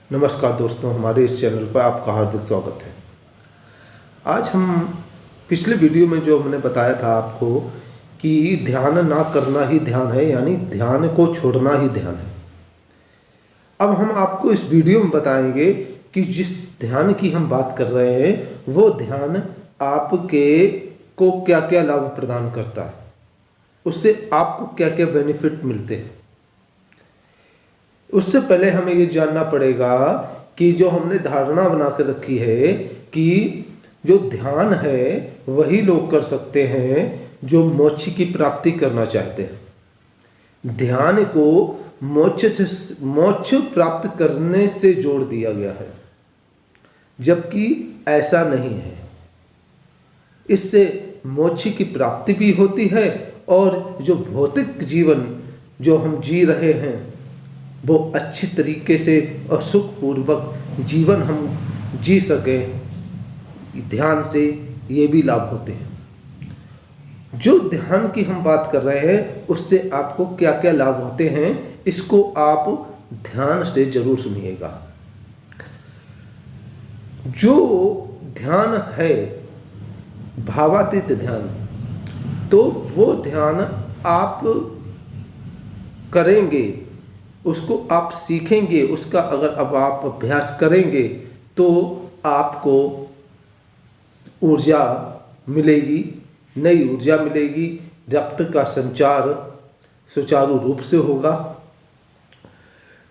नमस्कार दोस्तों, हमारे इस चैनल पर आपका हार्दिक स्वागत है। आज हम पिछले वीडियो में जो हमने बताया था आपको कि ध्यान ना करना ही ध्यान है, यानी ध्यान को छोड़ना ही ध्यान है। अब हम आपको इस वीडियो में बताएंगे कि जिस ध्यान की हम बात कर रहे हैं वो ध्यान आपके को क्या क्या लाभ प्रदान करता है, उससे आपको क्या क्या बेनिफिट मिलते हैं। उससे पहले हमें ये जानना पड़ेगा कि जो हमने धारणा बना कर रखी है कि जो ध्यान है वही लोग कर सकते हैं जो मोक्ष की प्राप्ति करना चाहते हैं। ध्यान को मोक्ष प्राप्त करने से जोड़ दिया गया है, जबकि ऐसा नहीं है। इससे मोक्ष की प्राप्ति भी होती है और जो भौतिक जीवन जो हम जी रहे हैं वो अच्छी तरीके से और सुखपूर्वक जीवन हम जी सकें, ध्यान से ये भी लाभ होते हैं। जो ध्यान की हम बात कर रहे हैं उससे आपको क्या क्या लाभ होते हैं, इसको आप ध्यान से जरूर सुनिएगा। जो ध्यान है भावातीत ध्यान, तो वो ध्यान आप करेंगे, उसको आप सीखेंगे, उसका अगर अब आप अभ्यास करेंगे तो आपको ऊर्जा मिलेगी, नई ऊर्जा मिलेगी, रक्त का संचार सुचारू रूप से होगा।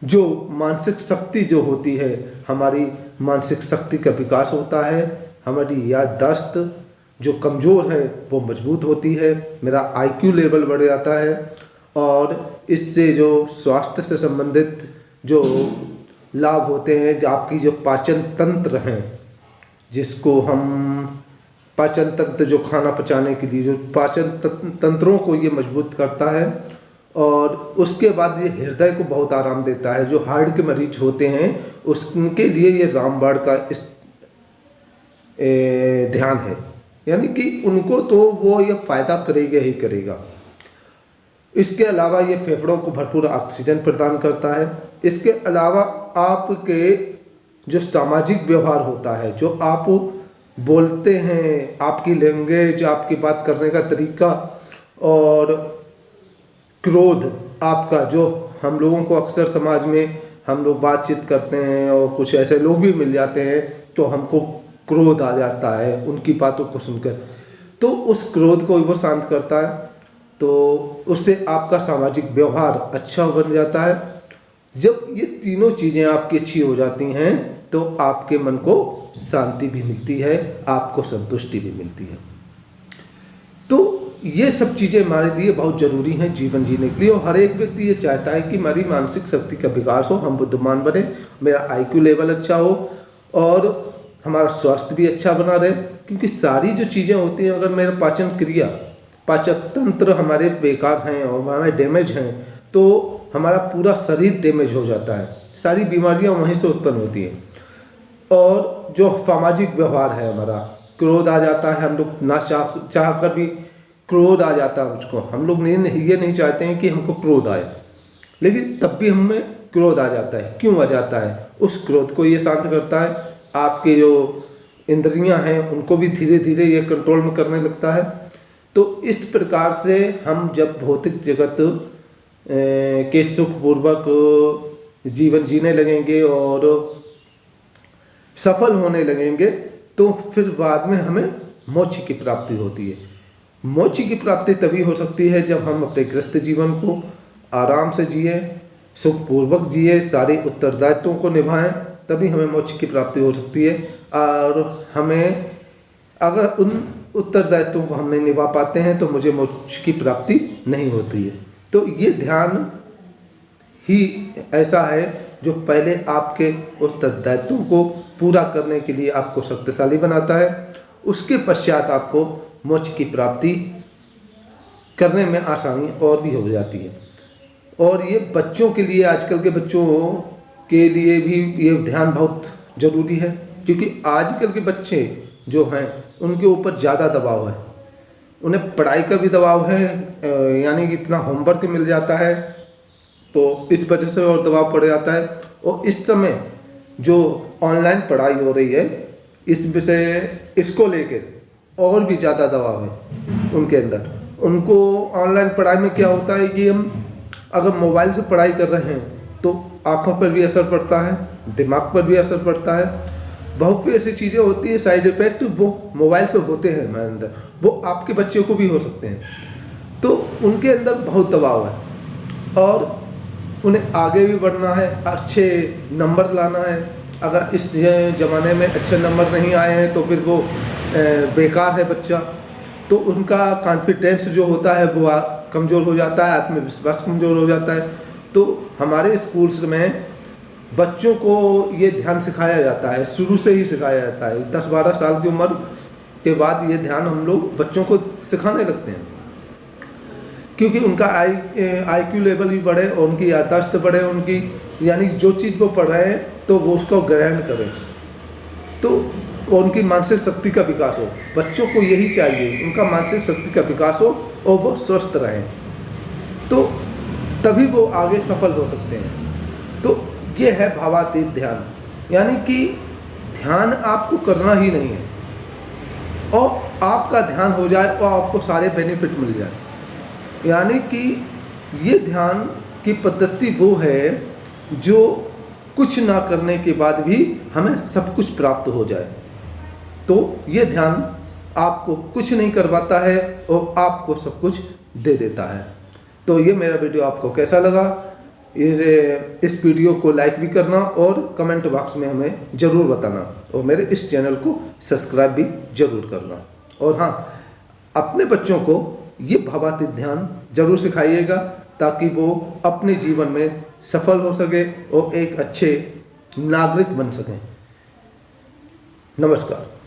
जो मानसिक शक्ति जो होती है, हमारी मानसिक शक्ति का विकास होता है, हमारी याददाश्त जो कमज़ोर है वो मजबूत होती है, मेरा आईक्यू लेवल बढ़ जाता है और इससे जो स्वास्थ्य से संबंधित जो लाभ होते हैं, जो आपकी जो पाचन तंत्र हैं, जिसको हम पाचन तंत्र जो खाना पचाने के लिए जो पाचन तंत्रों को ये मजबूत करता है और उसके बाद ये हृदय को बहुत आराम देता है। जो हार्ट के मरीज होते हैं उसके लिए ये रामबाण का इस ध्यान है, यानी कि उनको तो वो ये फ़ायदा करेगा ही करेगा। इसके अलावा ये फेफड़ों को भरपूर ऑक्सीजन प्रदान करता है। इसके अलावा आपके जो सामाजिक व्यवहार होता है, जो आप बोलते हैं, आपकी लैंग्वेज, आपकी बात करने का तरीका और क्रोध आपका, जो हम लोगों को अक्सर समाज में हम लोग बातचीत करते हैं और कुछ ऐसे लोग भी मिल जाते हैं तो हमको क्रोध आ जाता है उनकी बातों को सुनकर, तो उस क्रोध को वो शांत करता है, तो उससे आपका सामाजिक व्यवहार अच्छा बन जाता है। जब ये तीनों चीज़ें आपकी अच्छी हो जाती हैं तो आपके मन को शांति भी मिलती है, आपको संतुष्टि भी मिलती है। तो ये सब चीज़ें हमारे लिए बहुत ज़रूरी हैं जीवन जीने के लिए, और हर एक व्यक्ति ये चाहता है कि हमारी मानसिक शक्ति का विकास हो, हम बुद्धिमान बने, मेरा आईक्यू लेवल अच्छा हो और हमारा स्वास्थ्य भी अच्छा बना रहे। क्योंकि सारी जो चीज़ें होती हैं, अगर मेरा पाचन क्रिया, पाचन तंत्र हमारे बेकार हैं और हमारे डैमेज हैं तो हमारा पूरा शरीर डैमेज हो जाता है, सारी बीमारियां वहीं से उत्पन्न होती हैं। और जो सामाजिक व्यवहार है, हमारा क्रोध आ जाता है, हम लोग ना चाह कर भी क्रोध आ जाता है मुझको, हम लोग ये नहीं चाहते हैं कि हमको क्रोध आए, लेकिन तब भी हमें क्रोध आ जाता है। क्यों आ जाता है? उस क्रोध को ये शांत करता है, आपके जो इंद्रियां हैं उनको भी धीरे धीरे ये कंट्रोल में करने लगता है। तो इस प्रकार से हम जब भौतिक जगत के सुखपूर्वक जीवन जीने लगेंगे और सफल होने लगेंगे तो फिर बाद में हमें मोक्ष की प्राप्ति होती है। मोक्ष की प्राप्ति तभी हो सकती है जब हम अपने गृहस्थ जीवन को आराम से जिए, सुखपूर्वक जिए, सारे उत्तरदायित्वों को निभाएं, तभी हमें मोक्ष की प्राप्ति हो सकती है। और हमें अगर उन उत्तरदायित्वों को हम नहीं निभा पाते हैं तो मुझे मोक्ष की प्राप्ति नहीं होती है। तो ये ध्यान ही ऐसा है जो पहले आपके उत्तरदायित्वों को पूरा करने के लिए आपको शक्तिशाली बनाता है, उसके पश्चात आपको मोक्ष की प्राप्ति करने में आसानी और भी हो जाती है। और ये बच्चों के लिए, आजकल के बच्चों के लिए भी ये ध्यान बहुत ज़रूरी है, क्योंकि आजकल के बच्चे जो हैं उनके ऊपर ज़्यादा दबाव है, उन्हें पढ़ाई का भी दबाव है, यानी कि इतना होमवर्क मिल जाता है तो इस वजह से और दबाव पड़ जाता है। और इस समय जो ऑनलाइन पढ़ाई हो रही है इस विषय इसको लेकर और भी ज़्यादा दबाव है उनके अंदर। उनको ऑनलाइन पढ़ाई में क्या होता है कि हम अगर मोबाइल से पढ़ाई कर रहे हैं तो आँखों पर भी असर पड़ता है, दिमाग पर भी असर पड़ता है। बहुत सी ऐसी चीज़ें होती है, साइड इफ़ेक्ट वो मोबाइल से होते हैं हमारे अंदर, वो आपके बच्चों को भी हो सकते हैं। तो उनके अंदर बहुत दबाव है और उन्हें आगे भी बढ़ना है, अच्छे नंबर लाना है। अगर इस ज़माने में अच्छे नंबर नहीं आए हैं तो फिर वो बेकार है बच्चा। तो उनका कॉन्फिडेंस जो होता है वो कमज़ोर हो जाता है, आत्मविश्वास कमज़ोर हो जाता है। तो हमारे स्कूल्स में बच्चों को ये ध्यान सिखाया जाता है, शुरू से ही सिखाया जाता है। 10-12 साल की उम्र के बाद ये ध्यान हम लोग बच्चों को सिखाने लगते हैं, क्योंकि उनका IQ लेवल भी बढ़े और उनकी याददाश्त बढ़े, उनकी यानी जो चीज़ वो पढ़ रहे हैं तो वो उसको ग्रहण करें, तो उनकी मानसिक शक्ति का विकास हो। बच्चों को यही चाहिए, उनका मानसिक शक्ति का विकास हो और वो स्वस्थ रहें, तो तभी वो आगे सफल हो सकते हैं। तो ये है भावातीत ध्यान, यानी कि ध्यान आपको करना ही नहीं है और आपका ध्यान हो जाए और आपको सारे बेनिफिट मिल जाए। यानी कि ये ध्यान की पद्धति वो है जो कुछ ना करने के बाद भी हमें सब कुछ प्राप्त हो जाए। तो ये ध्यान आपको कुछ नहीं करवाता है और आपको सब कुछ दे देता है। तो ये मेरा वीडियो आपको कैसा लगा, इस वीडियो को लाइक भी करना और कमेंट बॉक्स में हमें ज़रूर बताना और मेरे इस चैनल को सब्सक्राइब भी ज़रूर करना। और हाँ, अपने बच्चों को ये भावातीत ध्यान जरूर सिखाइएगा ताकि वो अपने जीवन में सफल हो सके और एक अच्छे नागरिक बन सकें। नमस्कार।